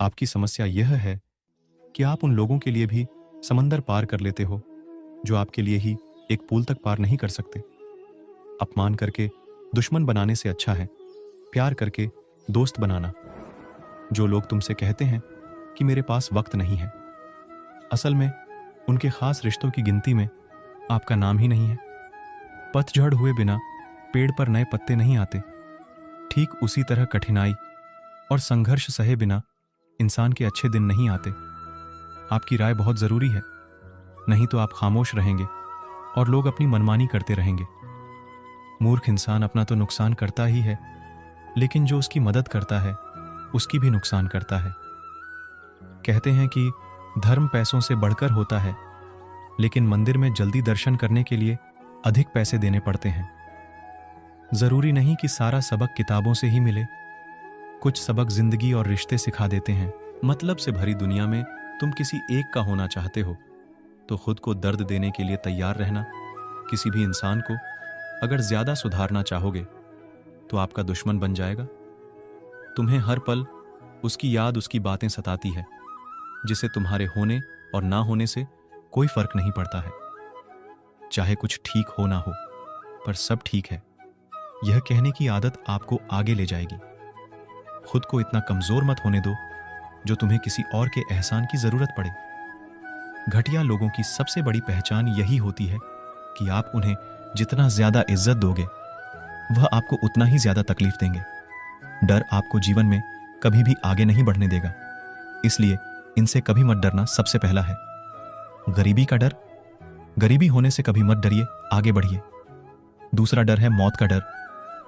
आपकी समस्या यह है कि आप उन लोगों के लिए भी समंदर पार कर लेते हो जो आपके लिए ही एक पुल तक पार नहीं कर सकते। अपमान करके दुश्मन बनाने से अच्छा है प्यार करके दोस्त बनाना। जो लोग तुमसे कहते हैं कि मेरे पास वक्त नहीं है, असल में उनके खास रिश्तों की गिनती में आपका नाम ही नहीं है। पतझड़ हुए बिना पेड़ पर नए पत्ते नहीं आते। ठीक उसी तरह कठिनाई और संघर्ष सहे बिना इंसान के अच्छे दिन नहीं आते। आपकी राय बहुत जरूरी है, नहीं तो आप खामोश रहेंगे और लोग अपनी मनमानी करते रहेंगे। मूर्ख इंसान अपना तो नुकसान करता ही है, लेकिन जो उसकी मदद करता है उसकी भी नुकसान करता है। कहते हैं कि धर्म पैसों से बढ़कर होता है, लेकिन मंदिर में जल्दी दर्शन करने के लिए अधिक पैसे देने पड़ते हैं। जरूरी नहीं कि सारा सबक किताबों से ही मिले। कुछ सबक जिंदगी और रिश्ते सिखा देते हैं। मतलब से भरी दुनिया में तुम किसी एक का होना चाहते हो तो खुद को दर्द देने के लिए तैयार रहना। किसी भी इंसान को अगर ज्यादा सुधारना चाहोगे तो आपका दुश्मन बन जाएगा। तुम्हें हर पल उसकी याद, उसकी बातें सताती है, जिसे तुम्हारे होने और ना होने से कोई फर्क नहीं पड़ता है। चाहे कुछ ठीक हो ना हो, पर सब ठीक है, यह कहने की आदत आपको आगे ले जाएगी। खुद को इतना कमजोर मत होने दो जो तुम्हें किसी और के एहसान की जरूरत पड़े। घटिया लोगों की सबसे बड़ी पहचान यही होती है कि आप उन्हें जितना ज्यादा इज्जत दोगे वह आपको उतना ही ज्यादा तकलीफ देंगे। डर आपको जीवन में कभी भी आगे नहीं बढ़ने देगा, इसलिए इनसे कभी मत डरना सबसे पहला है। गरीबी का डर, गरीबी होने से कभी मत डरिए, आगे बढ़िए। दूसरा डर है मौत का डर।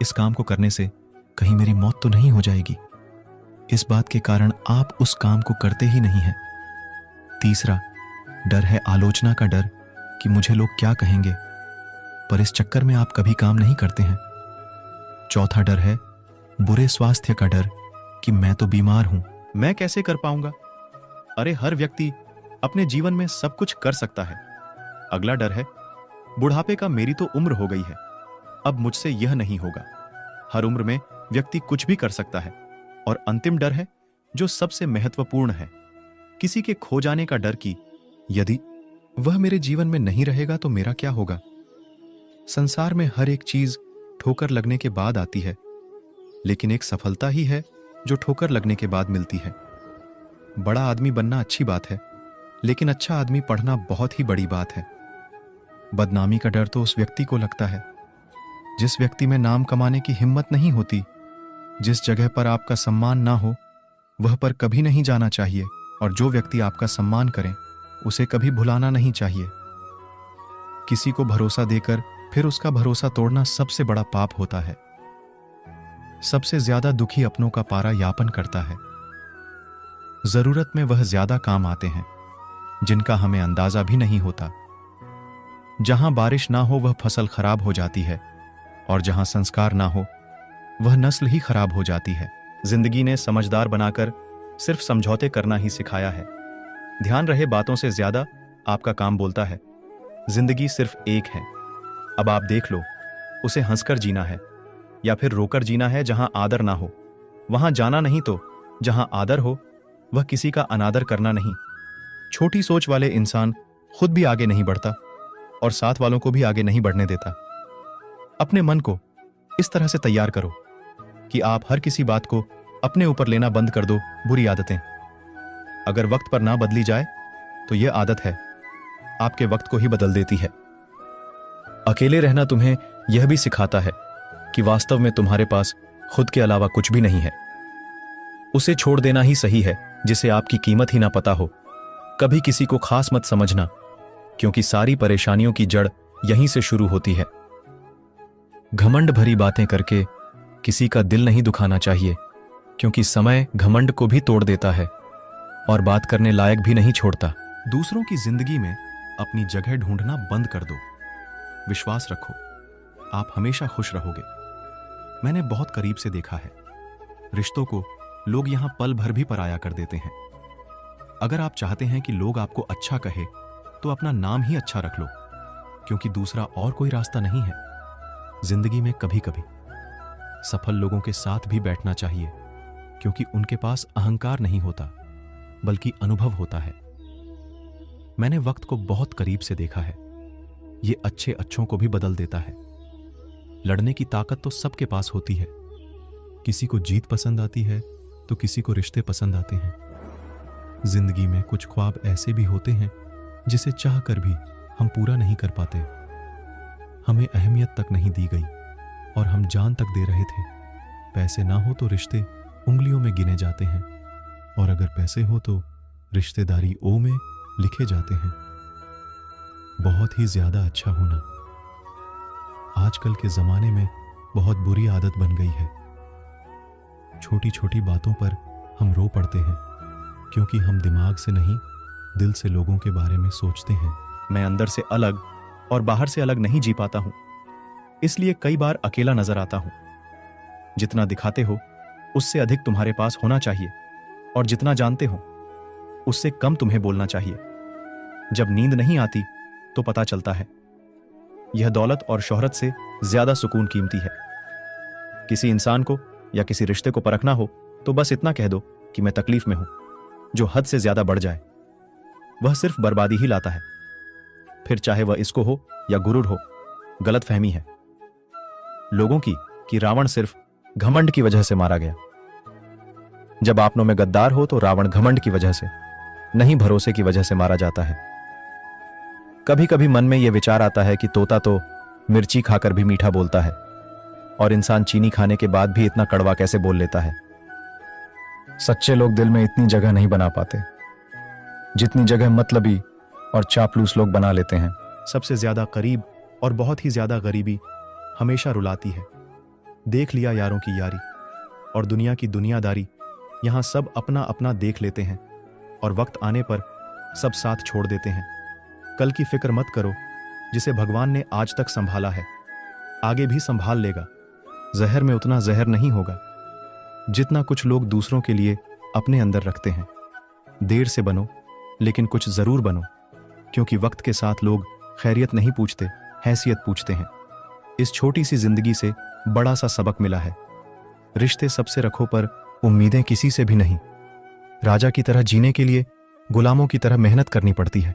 इस काम को करने से कहीं मेरी मौत तो नहीं हो जाएगी, इस बात के कारण आप उस काम को करते ही नहीं हैं। तीसरा डर है आलोचना का डर कि मुझे लोग क्या कहेंगे, पर इस चक्कर में आप कभी काम नहीं करते हैं। चौथा डर है बुरे स्वास्थ्य का डर कि मैं तो बीमार हूं, मैं कैसे कर पाऊंगा। अरे हर व्यक्ति अपने जीवन में सब कुछ कर सकता है। अगला डर है बुढ़ापे का, मेरी तो उम्र हो गई है, अब मुझसे यह नहीं होगा। हर उम्र में व्यक्ति कुछ भी कर सकता है। और अंतिम डर है जो सबसे महत्वपूर्ण है, किसी के खो जाने का डर कि यदि वह मेरे जीवन में नहीं रहेगा तो मेरा क्या होगा। संसार में हर एक चीज ठोकर लगने के बाद आती है, लेकिन एक सफलता ही है जो ठोकर लगने के बाद मिलती है। बड़ा आदमी बनना अच्छी बात है, लेकिन अच्छा आदमी पढ़ना बहुत ही बड़ी बात है। बदनामी का डर तो उस व्यक्ति को लगता है जिस व्यक्ति में नाम कमाने की हिम्मत नहीं होती। जिस जगह पर आपका सम्मान ना हो वह पर कभी नहीं जाना चाहिए, और जो व्यक्ति आपका सम्मान करे उसे कभी भुलाना नहीं चाहिए। किसी को भरोसा देकर फिर उसका भरोसा तोड़ना सबसे बड़ा पाप होता है। सबसे ज्यादा दुखी अपनों का पारा यापन करता है। जरूरत में वह ज्यादा काम आते हैं जिनका हमें अंदाजा भी नहीं होता। जहां बारिश ना हो वह फसल खराब हो जाती है, और जहां संस्कार ना हो वह नस्ल ही खराब हो जाती है। जिंदगी ने समझदार बनाकर सिर्फ समझौते करना ही सिखाया है। ध्यान रहे बातों से ज्यादा आपका काम बोलता है। जिंदगी सिर्फ एक है, अब आप देख लो, उसे हंसकर जीना है या फिर रोकर जीना है। जहां आदर ना हो वहां जाना नहीं, तो जहां आदर हो वह किसी का अनादर करना नहीं। छोटी सोच वाले इंसान खुद भी आगे नहीं बढ़ता और साथ वालों को भी आगे नहीं बढ़ने देता। अपने मन को इस तरह से तैयार करो कि आप हर किसी बात को अपने ऊपर लेना बंद कर दो। बुरी आदतें अगर वक्त पर ना बदली जाए तो यह आदत है आपके वक्त को ही बदल देती है। अकेले रहना तुम्हें यह भी सिखाता है कि वास्तव में तुम्हारे पास खुद के अलावा कुछ भी नहीं है। उसे छोड़ देना ही सही है जिसे आपकी कीमत ही ना पता हो। कभी किसी को खास मत समझना, क्योंकि सारी परेशानियों की जड़ यहीं से शुरू होती है। घमंड भरी बातें करके किसी का दिल नहीं दुखाना चाहिए, क्योंकि समय घमंड को भी तोड़ देता है और बात करने लायक भी नहीं छोड़ता। दूसरों की जिंदगी में अपनी जगह ढूंढना बंद कर दो। विश्वास रखो, आप हमेशा खुश रहोगे। मैंने बहुत करीब से देखा है, रिश्तों को लोग यहां पल भर भी पराया कर देते हैं। अगर आप चाहते हैं कि लोग आपको अच्छा कहे तो अपना नाम ही अच्छा रख लो, क्योंकि दूसरा और कोई रास्ता नहीं है। जिंदगी में कभी कभी सफल लोगों के साथ भी बैठना चाहिए, क्योंकि उनके पास अहंकार नहीं होता। बल्कि अनुभव होता है। मैंने वक्त को बहुत करीब से देखा है। ये अच्छे अच्छों को भी बदल देता है। लड़ने की ताकत तो सबके पास होती है। किसी को जीत पसंद आती है तो किसी को रिश्ते पसंद आते हैं। जिंदगी में कुछ ख्वाब ऐसे भी होते हैं जिसे चाह कर भी हम पूरा नहीं कर पाते। हमें अहमियत तक नहीं दी गई और हम जान तक दे रहे थे। पैसे ना हो तो रिश्ते उंगलियों में गिने जाते हैं, और अगर पैसे हो तो रिश्तेदारी ओ में लिखे जाते हैं। बहुत ही ज्यादा अच्छा होना आजकल के जमाने में बहुत बुरी आदत बन गई है। छोटी छोटी बातों पर हम रो पड़ते हैं क्योंकि हम दिमाग से नहीं, दिल से लोगों के बारे में सोचते हैं। मैं अंदर से अलग और बाहर से अलग नहीं जी पाता हूं, इसलिए कई बार अकेला नजर आता हूं। जितना दिखाते हो उससे अधिक तुम्हारे पास होना चाहिए, और जितना जानते हो उससे कम तुम्हें बोलना चाहिए। जब नींद नहीं आती तो पता चलता है यह दौलत और शोहरत से ज्यादा सुकून कीमती है। किसी इंसान को या किसी रिश्ते को परखना हो तो बस इतना कह दो कि मैं तकलीफ में हूं। जो हद से ज्यादा बढ़ जाए वह सिर्फ बर्बादी ही लाता है। फिर चाहे वह इसको हो या गुरूर हो, गलत फहमी है लोगों की कि रावण सिर्फ घमंड की वजह से मारा गया। जब आपनों में गद्दार हो तो रावण घमंड की वजह से नहीं, भरोसे की वजह से मारा जाता है। कभी कभी मन में यह विचार आता है कि तोता तो मिर्ची खाकर भी मीठा बोलता है, और इंसान चीनी खाने के बाद भी इतना कड़वा कैसे बोल लेता है। सच्चे लोग दिल में इतनी जगह नहीं बना पाते जितनी जगह मतलबी और चापलूस लोग बना लेते हैं। सबसे ज्यादा करीब और बहुत ही ज्यादा गरीबी हमेशा रुलाती है। देख लिया यारों की यारी और दुनिया की दुनियादारी, यहां सब अपना अपना देख लेते हैं और वक्त आने पर सब साथ छोड़ देते हैं। कल की फिक्र मत करो, जिसे भगवान ने आज तक संभाला है आगे भी संभाल लेगा। जहर में उतना जहर नहीं होगा जितना कुछ लोग दूसरों के लिए अपने अंदर रखते हैं। देर से बनो लेकिन कुछ जरूर बनो, क्योंकि वक्त के साथ लोग खैरियत नहीं पूछते, हैसियत पूछते हैं। इस छोटी सी जिंदगी से बड़ा सा सबक मिला है। रिश्ते सबसे रखो पर उम्मीदें किसी से भी नहीं। राजा की तरह जीने के लिए गुलामों की तरह मेहनत करनी पड़ती है।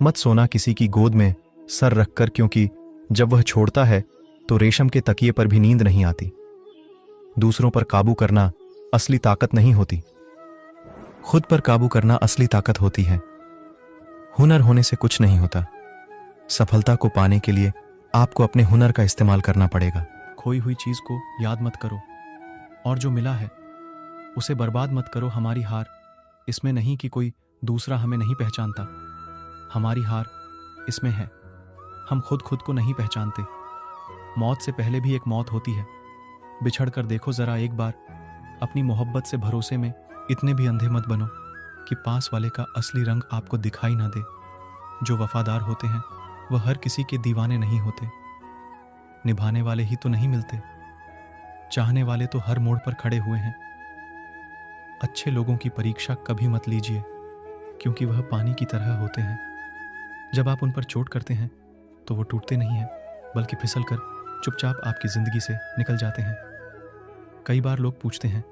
मत सोना किसी की गोद में सर रखकर, क्योंकि जब वह छोड़ता है तो रेशम के तकिए पर भी नींद नहीं आती। दूसरों पर काबू करना असली ताकत नहीं होती, खुद पर काबू करना असली ताकत होती है। हुनर होने से कुछ नहीं होता। सफलता को पाने के लिए आपको अपने हुनर का इस्तेमाल करना पड़ेगा। खोई हुई चीज को याद मत करो, और जो मिला है उसे बर्बाद मत करो। हमारी हार इसमें नहीं कि कोई दूसरा हमें नहीं पहचानता। हमारी हार इसमें है हम खुद को नहीं पहचानते। मौत से पहले भी एक मौत होती है। बिछड़ कर देखो जरा एक बार। अपनी मोहब्बत से भरोसे में इतने भी अंधे मत बनो कि पास वाले का असली रंग आपको दिखाई ना दे। जो वफादार होते हैं वह हर किसी के दीवाने नहीं होते। निभाने वाले ही तो नहीं मिलते, चाहने वाले तो हर मोड़ पर खड़े हुए हैं। अच्छे लोगों की परीक्षा कभी मत लीजिए, क्योंकि वह पानी की तरह होते हैं। जब आप उन पर चोट करते हैं तो वो टूटते नहीं हैं, बल्कि फिसल कर चुपचाप आपकी जिंदगी से निकल जाते हैं। कई बार लोग पूछते हैं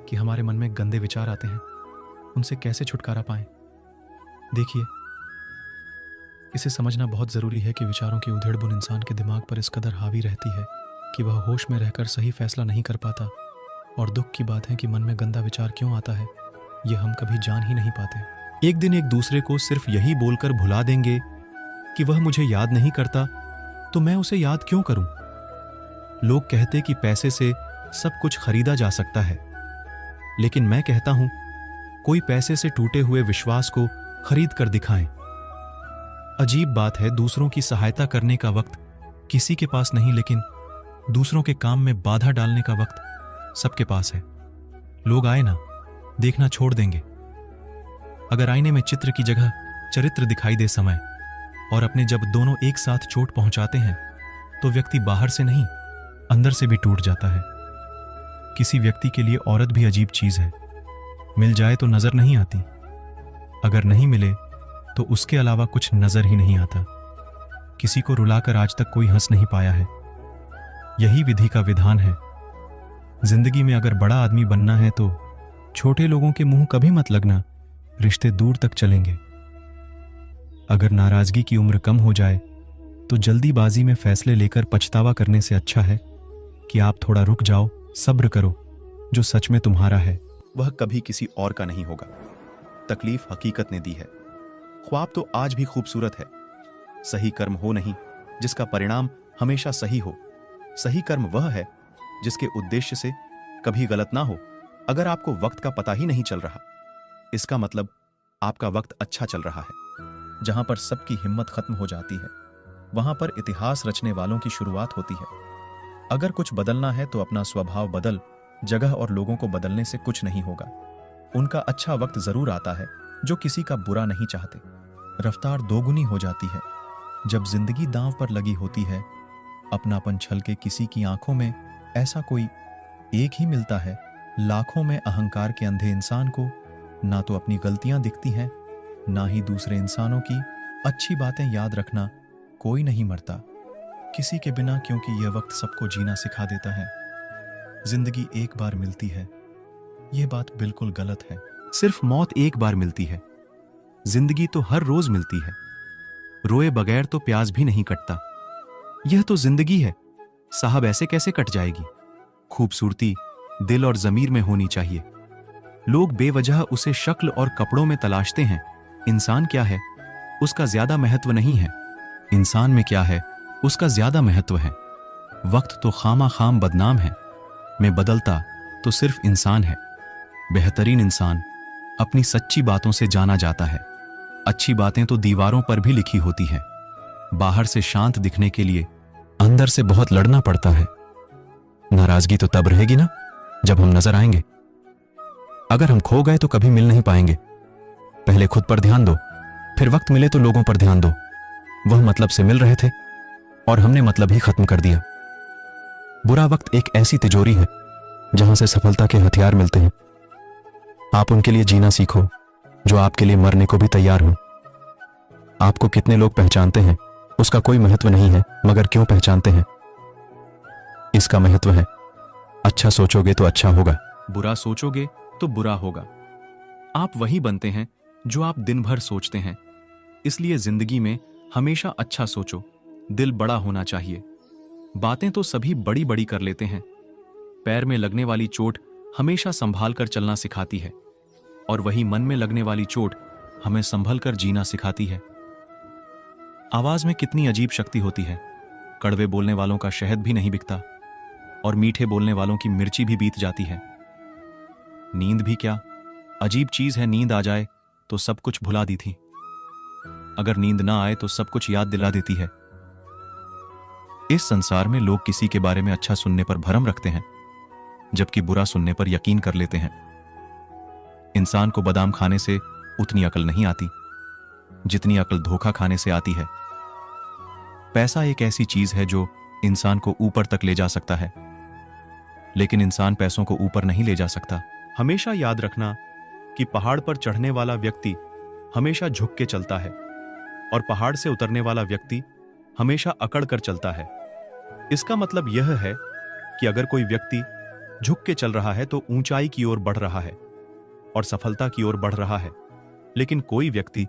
कि हमारे मन में गंदे विचार आते हैं, उनसे कैसे छुटकारा पाएं। देखिए, इसे समझना बहुत ज़रूरी है कि विचारों की उधेड़-बुन इंसान के दिमाग पर इस कदर हावी रहती है कि वह होश में रहकर सही फैसला नहीं कर पाता। और दुख की बात है कि मन में गंदा विचार क्यों आता है, यह हम कभी जान ही नहीं पाते। एक दिन एक दूसरे को सिर्फ यही बोलकर भुला देंगे कि वह मुझे याद नहीं करता, तो मैं उसे याद क्यों करूं। लोग कहते कि पैसे से सब कुछ खरीदा जा सकता है, लेकिन मैं कहता हूं कोई पैसे से टूटे हुए विश्वास को खरीद कर दिखाएं। अजीब बात है, दूसरों की सहायता करने का वक्त किसी के पास नहीं, लेकिन दूसरों के काम में बाधा डालने का वक्त सबके पास है। लोग आए ना देखना छोड़ देंगे। अगर आईने में चित्र की जगह चरित्र दिखाई दे समय, और अपने जब दोनों एक साथ चोट पहुंचाते हैं तो व्यक्ति बाहर से नहीं अंदर से भी टूट जाता है। किसी व्यक्ति के लिए औरत भी अजीब चीज है। मिल जाए तो नजर नहीं आती, अगर नहीं मिले तो उसके अलावा कुछ नजर ही नहीं आता। किसी को रुलाकर आज तक कोई हंस नहीं पाया है। यही विधि का विधान है। जिंदगी में अगर बड़ा आदमी बनना है तो छोटे लोगों के मुंह कभी मत लगना, रिश्ते दूर तक चलेंगे। अगर नाराजगी की उम्र कम हो जाए तो जल्दीबाजी में फैसले लेकर पछतावा करने से अच्छा है कि आप थोड़ा रुक जाओ, सब्र करो। जो सच में तुम्हारा है वह कभी किसी और का नहीं होगा। तकलीफ हकीकत ने दी है, ख्वाब तो आज भी खूबसूरत है। सही कर्म हो नहीं जिसका परिणाम हमेशा सही हो। सही कर्म वह है जिसके उद्देश्य से कभी गलत ना हो। अगर आपको वक्त का पता ही नहीं चल रहा, इसका मतलब आपका वक्त अच्छा चल रहा है। जहां पर सबकी हिम्मत खत्म हो जाती है, वहां पर इतिहास रचने वालों की शुरुआत होती है। अगर कुछ बदलना है तो अपना स्वभाव बदल, जगह और लोगों को बदलने से कुछ नहीं होगा। उनका अच्छा वक्त जरूर आता है जो किसी का बुरा नहीं चाहते। रफ्तार दोगुनी हो जाती है जब जिंदगी दांव पर लगी होती है। अपनापन छलके किसी की आंखों में ऐसा कोई एक ही मिलता है। लाखों में अहंकार के अंधे इंसान को ना तो अपनी गलतियां दिखती हैं, ना ही दूसरे इंसानों की अच्छी बातें याद रखना। कोई नहीं मरता किसी के बिना, क्योंकि यह वक्त सबको जीना सिखा देता है। जिंदगी एक बार मिलती है, यह बात बिल्कुल गलत है। सिर्फ मौत एक बार मिलती है, जिंदगी तो हर रोज मिलती है। रोए बगैर तो प्यास भी नहीं कटता। यह तो जिंदगी है साहब, ऐसे कैसे कट जाएगी। खूबसूरती दिल और जमीर में होनी चाहिए। लोग बेवजह उसे शक्ल और कपड़ों में तलाशते हैं। इंसान क्या है उसका ज्यादा महत्व नहीं है, इंसान में क्या है उसका ज्यादा महत्व है। वक्त तो खामा खाम बदनाम है, में बदलता तो सिर्फ इंसान है। बेहतरीन इंसान अपनी सच्ची बातों से जाना जाता है। अच्छी बातें तो दीवारों पर भी लिखी होती हैं। बाहर से शांत दिखने के लिए अंदर से बहुत लड़ना पड़ता है। नाराजगी तो तब रहेगी ना जब हम नजर आएंगे। अगर हम खो गए तो कभी मिल नहीं पाएंगे। पहले खुद पर ध्यान दो, फिर वक्त मिले तो लोगों पर ध्यान दो। वह मतलब से मिल रहे थे और हमने मतलब ही खत्म कर दिया। बुरा वक्त एक ऐसी तिजोरी है जहां से सफलता के हथियार मिलते हैं। आप उनके लिए जीना सीखो जो आपके लिए मरने को भी तैयार हो। आपको कितने लोग पहचानते हैं उसका कोई महत्व नहीं है, मगर क्यों पहचानते हैं इसका महत्व है। अच्छा सोचोगे तो अच्छा होगा, बुरा सोचोगे तो बुरा होगा। आप वही बनते हैं जो आप दिन भर सोचते हैं। इसलिए जिंदगी में हमेशा अच्छा सोचो। दिल बड़ा होना चाहिए। बातें तो सभी बड़ी बड़ी कर लेते हैं। पैर में लगने वाली चोट हमेशा संभाल कर चलना सिखाती है, और वही मन में लगने वाली चोट हमें संभल कर जीना सिखाती है। आवाज में कितनी अजीब शक्ति होती है। कड़वे बोलने वालों का शहद भी नहीं बिकता, और मीठे बोलने वालों की मिर्ची भी बीत जाती है। नींद भी क्या अजीब चीज है। नींद आ जाए तो सब कुछ भुला दी थी, अगर नींद ना आए तो सब कुछ याद दिला देती है। इस संसार में लोग किसी के बारे में अच्छा सुनने पर भरम रखते हैं, जबकि बुरा सुनने पर यकीन कर लेते हैं। इंसान को बादाम खाने से उतनी अकल नहीं आती जितनी अकल धोखा खाने से आती है। पैसा एक ऐसी चीज है जो इंसान को ऊपर तक ले जा सकता है, लेकिन इंसान पैसों को ऊपर नहीं ले जा सकता। हमेशा याद रखना कि पहाड़ पर चढ़ने वाला व्यक्ति हमेशा झुक के चलता है, और पहाड़ से उतरने वाला व्यक्ति हमेशा अकड़ कर चलता है। इसका मतलब यह है कि अगर कोई व्यक्ति झुक के चल रहा है तो ऊंचाई की ओर बढ़ रहा है और सफलता की ओर बढ़ रहा है, लेकिन कोई व्यक्ति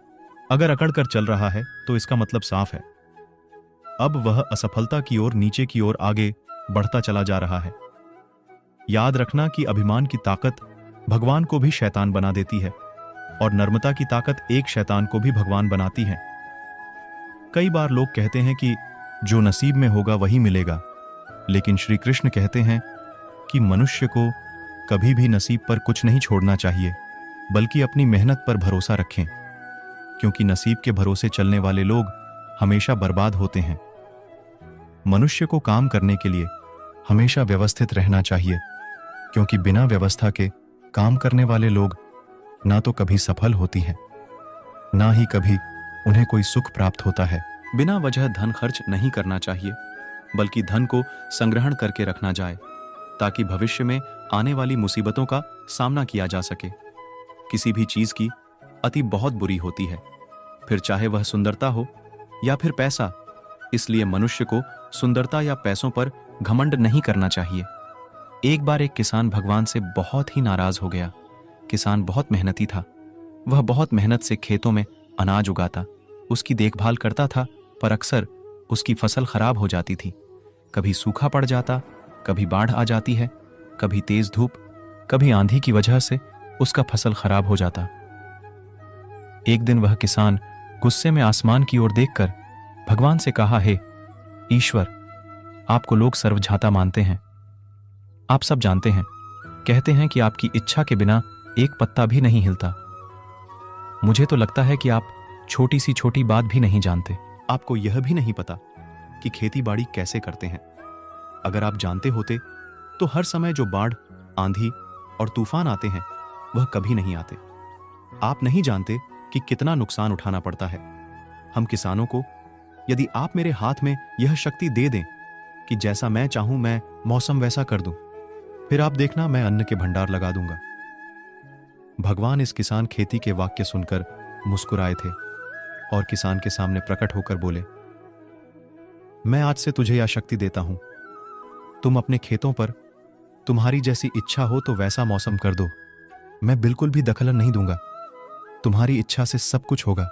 अगर अकड़ कर चल रहा है तो इसका मतलब साफ है, अब वह असफलता की ओर, नीचे की ओर आगे बढ़ता चला जा रहा है। याद रखना कि अभिमान की ताकत भगवान को भी शैतान बना देती है, और नर्मता की ताकत एक शैतान को भी भगवान बनाती है। कई बार लोग कहते हैं कि जो नसीब में होगा वही मिलेगा, लेकिन श्री कृष्ण कहते हैं कि मनुष्य को कभी भी नसीब पर कुछ नहीं छोड़ना चाहिए, बल्कि अपनी मेहनत पर भरोसा रखें, क्योंकि नसीब के भरोसे चलने वाले लोग हमेशा बर्बाद होते हैं। मनुष्य को काम करने के लिए हमेशा व्यवस्थित रहना चाहिए, क्योंकि बिना व्यवस्था के काम करने वाले लोग ना तो कभी सफल होती हैं, ना ही कभी उन्हें कोई सुख प्राप्त होता है। बिना वजह धन खर्च नहीं करना चाहिए, बल्कि धन को संग्रहण करके रखना जाए, ताकि भविष्य में आने वाली मुसीबतों का सामना किया जा सके। किसी भी चीज की अति बहुत बुरी होती है, फिर चाहे वह सुंदरता हो या फिर पैसा। इसलिए मनुष्य को सुंदरता या पैसों पर घमंड नहीं करना चाहिए। एक बार एक किसान भगवान से बहुत ही नाराज हो गया। किसान बहुत मेहनती था। वह बहुत मेहनत से खेतों में अनाज उगाता, उसकी देखभाल करता था, पर अक्सर उसकी फसल खराब हो जाती थी। कभी सूखा पड़ जाता, कभी बाढ़ आ जाती है, कभी तेज धूप, कभी आंधी की वजह से उसका फसल खराब हो जाता। एक दिन वह किसान गुस्से में आसमान की ओर देखकर भगवान से कहा, हे ईश्वर, आपको लोग सर्वझाता मानते हैं। आप सब जानते हैं, कहते हैं कि आपकी इच्छा के बिना एक पत्ता भी नहीं हिलता। मुझे तो लगता है कि आप छोटी सी छोटी बात भी नहीं जानते। आपको यह भी नहीं पता कि खेती बाड़ी कैसे करते हैं। अगर आप जानते होते तो हर समय जो बाढ़, आंधी और तूफान आते हैं वह कभी नहीं आते। आप नहीं जानते कि कितना नुकसान उठाना पड़ता है हम किसानों को। यदि आप मेरे हाथ में यह शक्ति दे दें कि जैसा मैं चाहूं मैं मौसम वैसा कर दूं, फिर आप देखना मैं अन्न के भंडार लगा दूंगा। भगवान इस किसान खेती के वाक्य सुनकर मुस्कुराए थे और किसान के सामने प्रकट होकर बोले, मैं आज से तुझे यह शक्ति देता हूं। तुम अपने खेतों पर तुम्हारी जैसी इच्छा हो तो वैसा मौसम कर दो। मैं बिल्कुल भी दखल नहीं दूंगा। तुम्हारी इच्छा से सब कुछ होगा।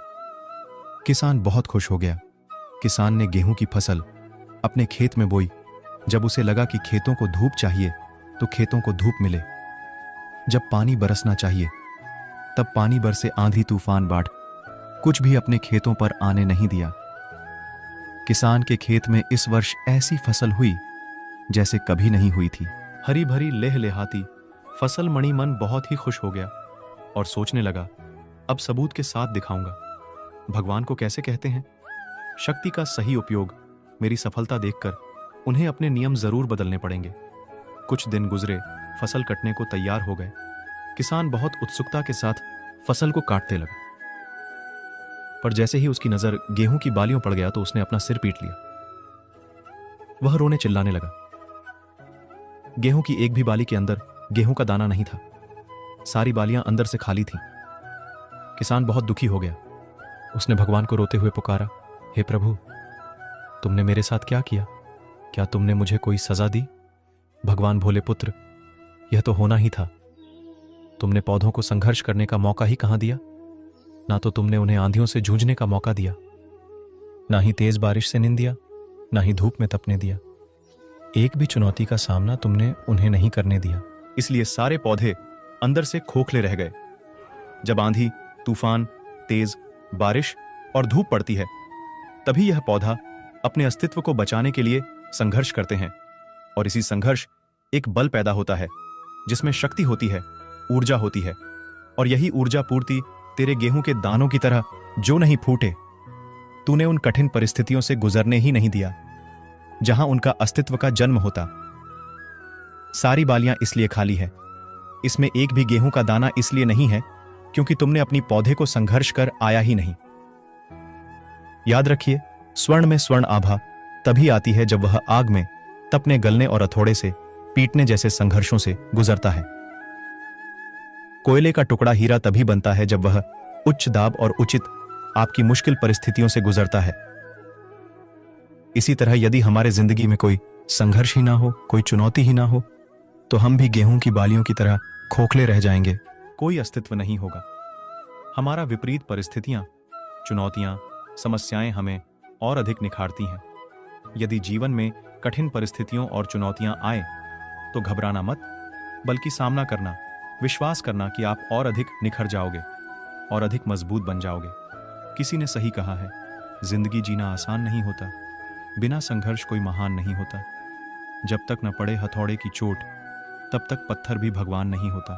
किसान बहुत खुश हो गया। किसान ने गेहूं की फसल अपने खेत में बोई। जब उसे लगा कि खेतों को धूप चाहिए तो खेतों को धूप मिले, जब पानी बरसना चाहिए तब पानी बरसे। आंधी तूफान बाढ़ कुछ भी अपने खेतों पर आने नहीं दिया। किसान के खेत में इस वर्ष ऐसी फसल हुई जैसे कभी नहीं हुई थी। हरी भरी लेहलेहाती फसल। मणिमन बहुत ही खुश हो गया और सोचने लगा, अब सबूत के साथ दिखाऊंगा भगवान को कैसे कहते हैं। शक्ति का सही उपयोग। मेरी सफलता देखकर उन्हें अपने नियम जरूर बदलने पड़ेंगे। कुछ दिन गुजरे, फसल कटने को तैयार हो गए। किसान बहुत उत्सुकता के साथ फसल को काटते लगा, पर जैसे ही उसकी नजर गेहूं की बालियों पड़ गया तो उसने अपना सिर पीट लिया। वह रोने चिल्लाने लगा। गेहूं की एक भी बाली के अंदर गेहूं का दाना नहीं था। सारी बालियां अंदर से खाली थीं। किसान बहुत दुखी हो गया। उसने भगवान को रोते हुए पुकारा, हे प्रभु, तुमने मेरे साथ क्या किया? क्या तुमने मुझे कोई सजा दी? भगवान भोले पुत्र, यह तो होना ही था। तुमने पौधों को संघर्ष करने का मौका ही कहां दिया? ना तो तुमने उन्हें आंधियों से जूझने का मौका दिया, ना ही तेज बारिश से नींद दिया, ना ही धूप में तपने दिया। एक भी चुनौती का सामना तुमने उन्हें नहीं करने दिया। इसलिए सारे पौधे अंदर से खोखले रह गए। जब आंधी, तूफान, तेज बारिश और धूप पड़ती है तभी यह पौधा अपने अस्तित्व को बचाने के लिए संघर्ष करते हैं। और इसी संघर्ष एक बल पैदा होता है जिसमें शक्ति होती है, ऊर्जा होती है। और यही ऊर्जा पूर्ति तेरे गेहूं के दानों की तरह जो नहीं फूटे। तूने उन कठिन परिस्थितियों से गुजरने ही नहीं दिया जहां उनका अस्तित्व का जन्म होता। सारी बालियां इसलिए खाली है, इसमें एक भी गेहूं का दाना इसलिए नहीं है क्योंकि तुमने अपनी पौधे को संघर्ष कर आया ही नहीं। याद रखिए, स्वर्ण में स्वर्ण आभा तभी आती है जब वह आग में तपने, गलने और हथौड़े से पीटने जैसे संघर्षों से गुजरता है। कोयले का टुकड़ा हीरा तभी बनता है जब वह उच्च दाब और उचित आपकी मुश्किल परिस्थितियों से गुजरता है। इसी तरह यदि हमारे जिंदगी में कोई संघर्ष ही ना हो, कोई चुनौती ही ना हो, तो हम भी गेहूं की बालियों की तरह खोखले रह जाएंगे। कोई अस्तित्व नहीं होगा। हमारा विपरीत परिस्थितियां, चुनौतियां, समस्याएं हमें और अधिक निखारती हैं। यदि जीवन में कठिन परिस्थितियों और चुनौतियां आए तो घबराना मत, बल्कि सामना करना, विश्वास करना कि आप और अधिक निखर जाओगे और अधिक मजबूत बन जाओगे। किसी ने सही कहा है, जिंदगी जीना आसान नहीं होता, बिना संघर्ष कोई महान नहीं होता। जब तक न पड़े हथौड़े की चोट तब तक पत्थर भी भगवान नहीं होता।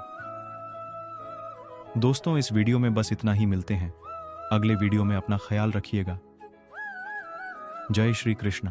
दोस्तों, इस वीडियो में बस इतना ही। मिलते हैं अगले वीडियो में। अपना ख्याल रखिएगा। जय श्री कृष्ण।